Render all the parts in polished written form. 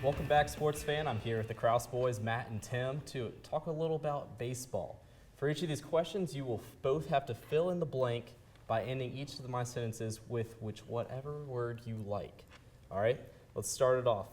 Welcome back, sports fan. I'm here with the Kraus boys, Matt and Tim, to talk a little about baseball. For each of these questions, you will both have to fill in the blank by ending each of my sentences with whatever word you like. All right, let's start it off.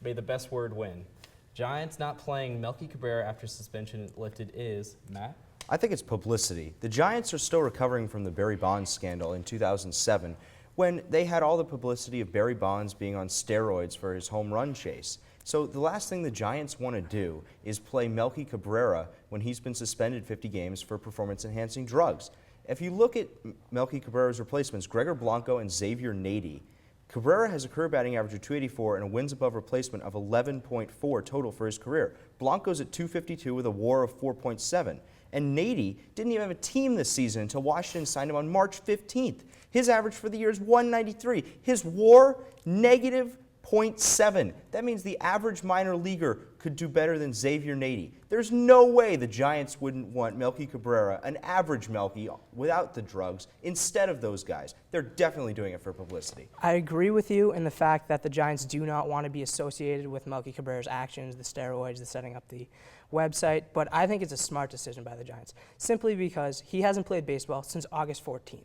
May the best word win. Giants not playing Melky Cabrera after suspension lifted is, Matt? I think it's publicity. The Giants are still recovering from the Barry Bonds scandal in 2007 when they had all the publicity of Barry Bonds being on steroids for his home run chase. So the last thing the Giants want to do is play Melky Cabrera when he's been suspended 50 games for performance-enhancing drugs. If you look at Melky Cabrera's replacements, Gregor Blanco and Xavier Nady, Cabrera has a career batting average of .284 and a wins above replacement of 11.4 total for his career. Blanco's at .252 with a WAR of 4.7. And Nady didn't even have a team this season until Washington signed him on March 15th. His average for the year is .193. His WAR, negative .7. That means the average minor leaguer could do better than Xavier Nady. There's no way the Giants wouldn't want Melky Cabrera, an average Melky, without the drugs, instead of those guys. They're definitely doing it for publicity. I agree with you in the fact that the Giants do not want to be associated with Melky Cabrera's actions, the steroids, the setting up the website, but I think it's a smart decision by the Giants, simply because he hasn't played baseball since August 14th.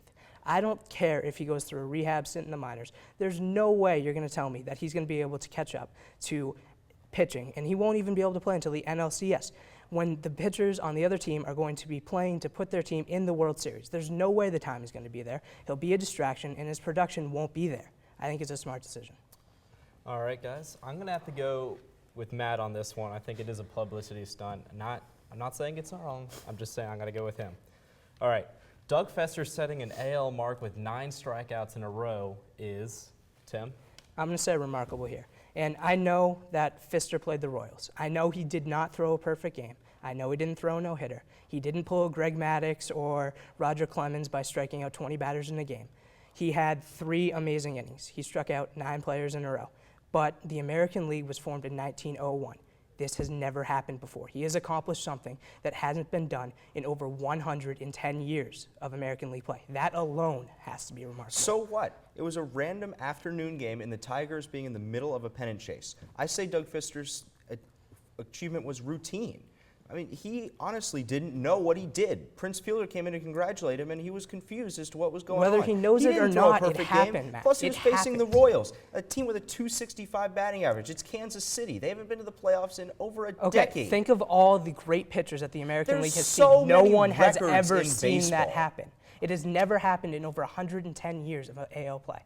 I don't care if he goes through a rehab stint in the minors. There's no way you're going to tell me that he's going to be able to catch up to pitching, and he won't even be able to play until the NLCS, when the pitchers on the other team are going to be playing to put their team in the World Series. There's no way the time is going to be there. He'll be a distraction, and his production won't be there. I think it's a smart decision. All right, guys. I'm going to have to go with Matt on this one. I think it is a publicity stunt. I'm not saying it's wrong. I'm just saying I'm going to go with him. All right. Doug Fester setting an AL mark with 9 strikeouts in a row is, Tim? I'm going to say remarkable here. And I know that Fister played the Royals. I know he did not throw a perfect game. I know he didn't throw a no-hitter. He didn't pull Greg Maddux or Roger Clemens by striking out 20 batters in a game. He had 3 amazing innings. He struck out 9 players in a row. But the American League was formed in 1901. This has never happened before. He has accomplished something that hasn't been done in over 110 years of American League play. That alone has to be remarkable. So what? It was a random afternoon game and the Tigers being in the middle of a pennant chase. I say Doug Fister's achievement was routine. I mean, he honestly didn't know what he did. Prince Fielder came in to congratulate him, and he was confused as to what was going on. Whether he knows it or not, it happened, game. Matt. Plus, he was facing the Royals, a team with a .265 batting average. It's Kansas City. They haven't been to the playoffs in over a decade. Think of all the great pitchers that the American League has so seen. No many one has records ever in seen baseball. that happen. It has never happened in over 110 years of AL play.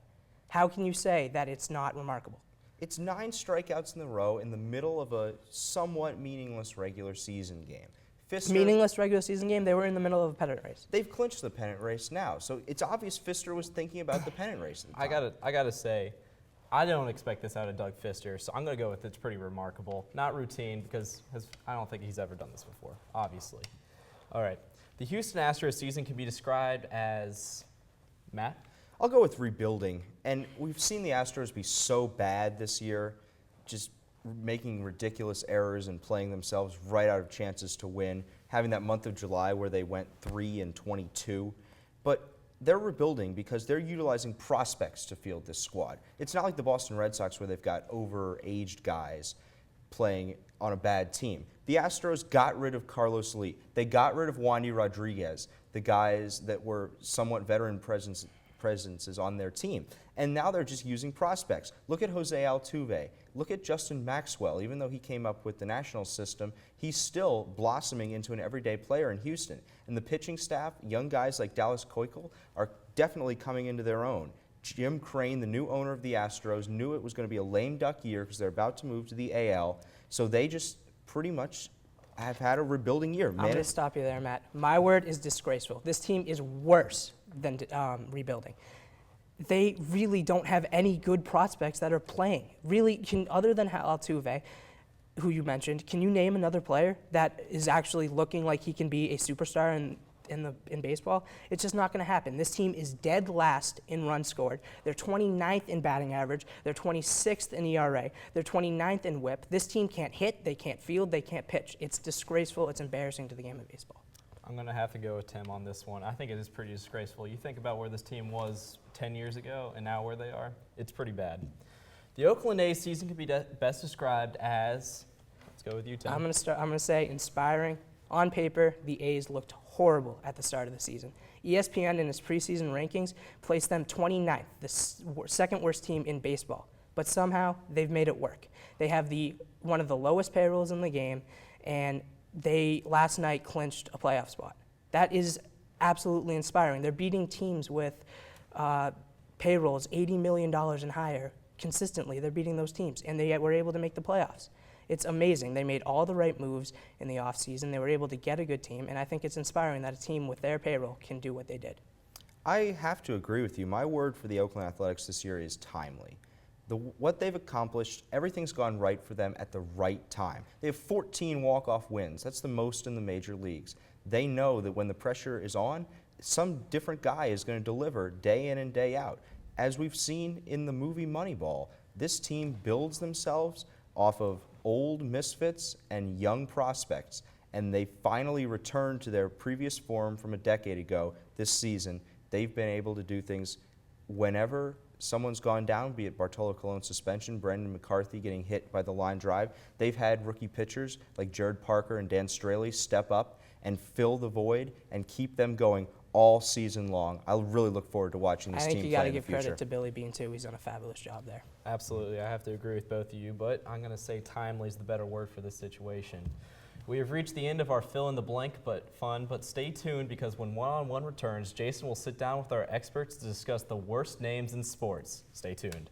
How can you say that it's not remarkable? It's 9 strikeouts in a row in the middle of a somewhat meaningless regular season game. Fister, Meaningless regular season game, they were in the middle of a pennant race. They've clinched the pennant race now, so it's obvious Fister was thinking about the pennant race at the time. I gotta say, I don't expect this out of Doug Fister, so I'm gonna go with it's pretty remarkable. Not routine, because I don't think he's ever done this before, obviously. All right. The Houston Astros season can be described as, Matt? I'll go with rebuilding, and we've seen the Astros be so bad this year, just making ridiculous errors and playing themselves right out of chances to win, having that month of July where they went 3-22. But they're rebuilding because they're utilizing prospects to field this squad. It's not like the Boston Red Sox where they've got over-aged guys playing on a bad team. The Astros got rid of Carlos Lee. They got rid of Wandy Rodriguez, the guys that were somewhat veteran presences on their team. And now they're just using prospects. Look at Jose Altuve. Look at Justin Maxwell. Even though he came up with the national system, he's still blossoming into an everyday player in Houston. And the pitching staff, young guys like Dallas Keuchel, are definitely coming into their own. Jim Crane, the new owner of the Astros, knew it was going to be a lame duck year because they're about to move to the AL. So they just pretty much have had a rebuilding year. I'm going to stop you there, Matt. My word is disgraceful. This team is worse than rebuilding. They really don't have any good prospects that are playing. Really, other than Altuve, who you mentioned, can you name another player that is actually looking like he can be a superstar in baseball? It's just not going to happen. This team is dead last in runs scored. They're 29th in batting average. They're 26th in ERA. They're 29th in WHIP. This team can't hit. They can't field. They can't pitch. It's disgraceful. It's embarrassing to the game of baseball. I'm going to have to go with Tim on this one. I think it is pretty disgraceful. You think about where this team was 10 years ago and now where they are, it's pretty bad. The Oakland A season can be best described as, let's go with you, Tim. I'm gonna say inspiring. On paper, the A's looked horrible at the start of the season. ESPN in its preseason rankings placed them 29th, the second worst team in baseball. But somehow they've made it work. They have one of the lowest payrolls in the game, and they last night clinched a playoff spot. That is absolutely inspiring. They're beating teams with payrolls $80 million and higher consistently. They're beating those teams, and they were able to make the playoffs. It's amazing. They made all the right moves in the offseason. They were able to get a good team, and I think it's inspiring that a team with their payroll can do what they did. I have to agree with you. My word for the Oakland Athletics this year is timely. What they've accomplished, everything's gone right for them at the right time. They have 14 walk-off wins. That's the most in the major leagues. They know that when the pressure is on, some different guy is going to deliver day in and day out. As we've seen in the movie Moneyball, this team builds themselves off of old misfits and young prospects, and they finally returned to their previous form from a decade ago this season. They've been able to do things whenever someone's gone down, be it Bartolo Colon's suspension, Brendan McCarthy getting hit by the line drive. They've had rookie pitchers like Jared Parker and Dan Straley step up and fill the void and keep them going all season long. I really look forward to watching this team play in the future. I think you got to give credit to Billy Beane, too. He's done a fabulous job there. Absolutely. I have to agree with both of you, but I'm going to say timely is the better word for this situation. We have reached the end of our fill-in-the-blank but fun, but stay tuned because when one-on-one returns, Jason will sit down with our experts to discuss the worst names in sports. Stay tuned.